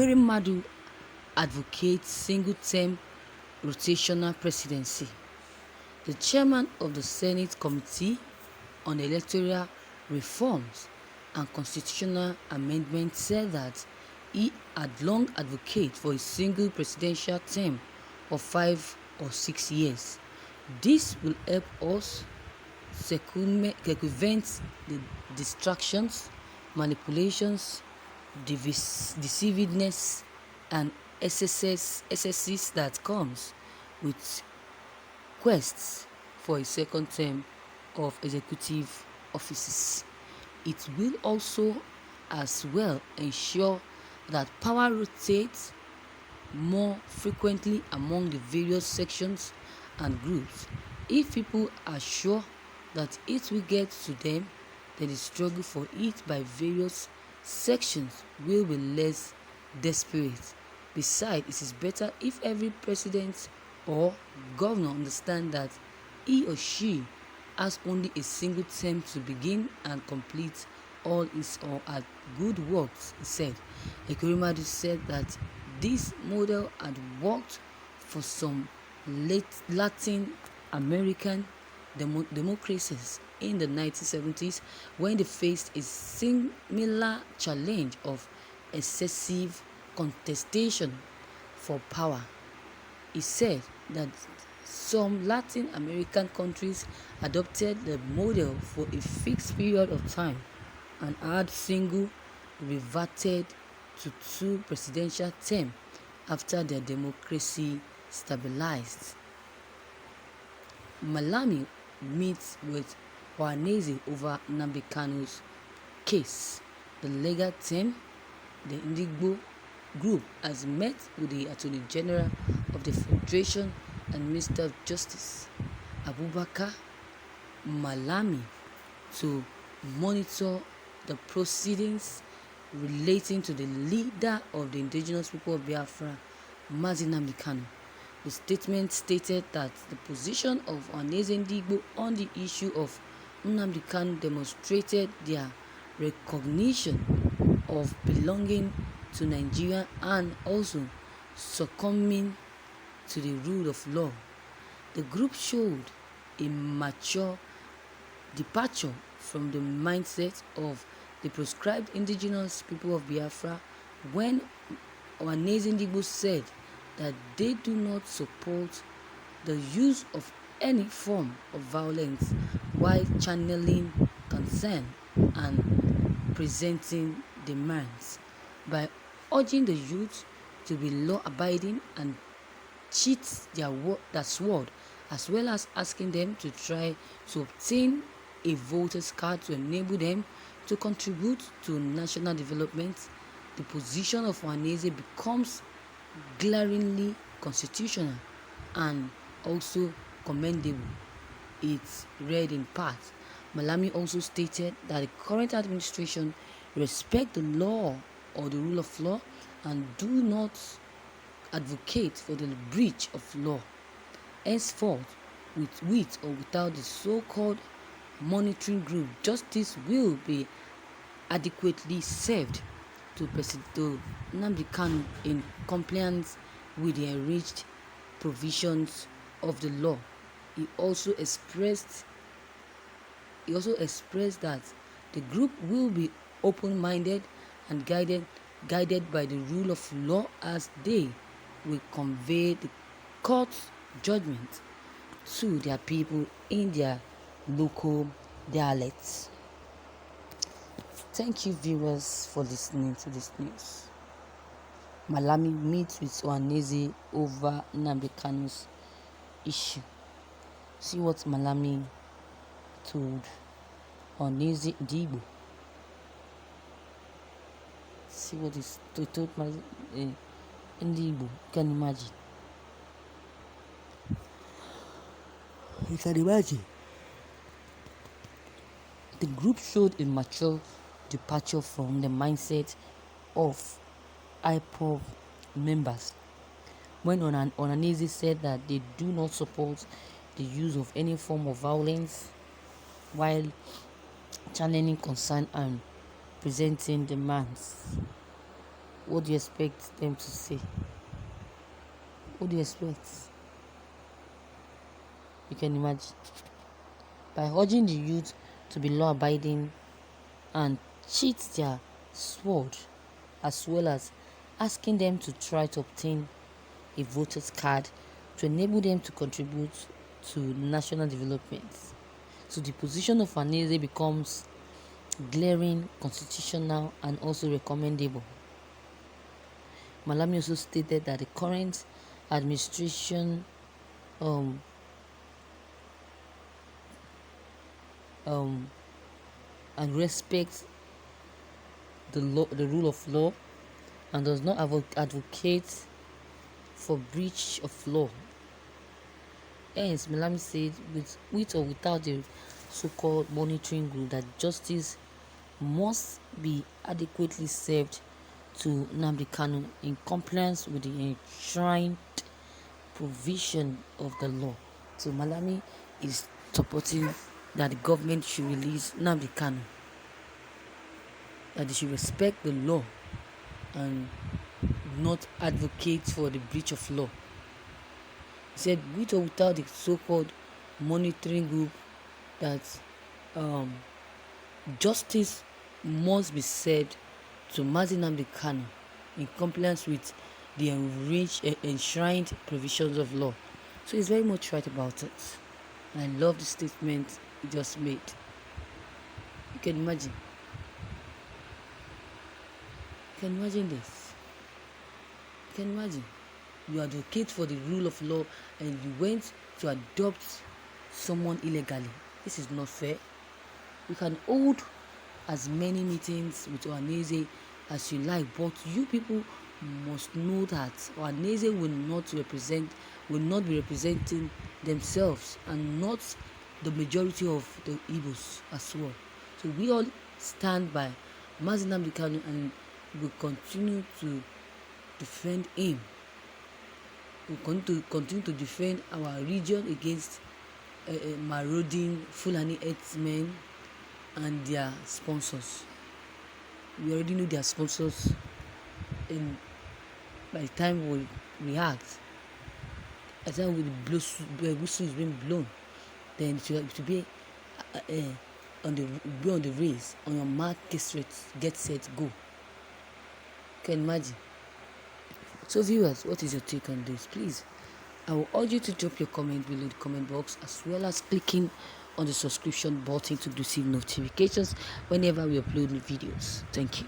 Ekweremadu advocates single-term rotational presidency. The chairman of the Senate Committee on Electoral Reforms and Constitutional Amendment said that he had long advocated for a single presidential term of 5 or 6 years. This will help us circumvent the distractions, manipulations, deceivedness, and excesses that comes with quests for a second term of executive offices. It will also as well ensure that power rotates more frequently among the various sections and groups. If people are sure that it will get to them, then the struggle for it by various sections will be less desperate. Besides, it is better if every president or governor understands that he or she has only a single term to begin and complete all his or her good works, he said. Ekweremadu said that this model had worked for some Latin American democracies in the 1970s when they faced a similar challenge of excessive contestation for power. He said that some Latin American countries adopted the model for a fixed period of time and had single reverted to 2 presidential terms after their democracy stabilized. Malami meets with Ohanaeze over Nnàmdi Kanu'S case. The legal team, the Igbo group, has met with the Attorney General of the Federation and Minister of Justice, Abubakar Malami, to monitor the proceedings relating to the leader of the indigenous people of Biafra, Mazi Nnàmdi Kanu. The statement stated that the position of Ohanaeze Ndigbo on the issue of Nnàmdi Kanu demonstrated their recognition of belonging to Nigeria and also succumbing to the rule of law. The group showed a mature departure from the mindset of the proscribed indigenous people of Biafra when Ohanaeze Ndigbo said that they do not support the use of any form of violence while channeling concern and presenting demands by urging the youth to be law-abiding and cheat their sword, as well as asking them to try to obtain a voter's card to enable them to contribute to national development. The position of Ohanaeze becomes glaringly constitutional and also commendable. It read in part. Malami also stated that the current administration respect the law or the rule of law and do not advocate for the breach of law. Henceforth, with or without the so-called monitoring group, justice will be adequately served to President Nnàmdi Kanu in compliance with the enriched provisions of the law. He also expressed that the group will be open-minded and guided by the rule of law as they will convey the court's judgment to their people in their local dialects. Thank you, viewers, for listening to this news. Malami meets with Ohanaeze over Nnàmdi Kanu's issue. See what Malami told Ohanaeze Ndigbo. See what he told Ndigbo. You can imagine. You can imagine. The group showed a mature departure from the mindset of IPOB members when Ohanaeze said that they do not support the use of any form of violence while channeling concern and presenting demands What do you expect them to say? What do you expect? You can imagine. By urging the youth to be law-abiding and cheat their sword, as well as asking them to try to obtain a voter's card to enable them to contribute to national development. So the position of Ohanaeze becomes glaring, constitutional, and also recommendable. Malami also stated that the current administration and respects the rule of law, and does not advocate for breach of law. Hence, Malami said, with or without the so-called monitoring group, that justice must be adequately served to Nnàmdi Kanu in compliance with the enshrined provision of the law. So Malami is supporting that the government should release Nnàmdi Kanu, that they should respect the law and not advocate for the breach of law. He said, with or without the so-called monitoring group, that justice must be served to Nnàmdi Kanu in compliance with the enshrined provisions of law. So he's very much right about it. And I love the statement he just made. You can imagine. You can imagine this. You can imagine. You advocate for the rule of law and you went to adopt someone illegally. This is not fair. You can hold as many meetings with Ohanaeze as you like, but you people must know that Ohanaeze will not be representing themselves and not the majority of the Igbos as well. So we all stand by Nnàmdi Kanu and will continue to defend him. We continue to defend our region against marauding Fulani herdsmen and their sponsors. We already know their sponsors, and by the time we react, at the time the whistle is being blown, then it will be on the race, on your mark, get set, go. Can you imagine? So viewers, what is your take on this? Please, I will urge you to drop your comment below the comment box, as well as clicking on the subscription button to receive notifications whenever we upload new videos. Thank you.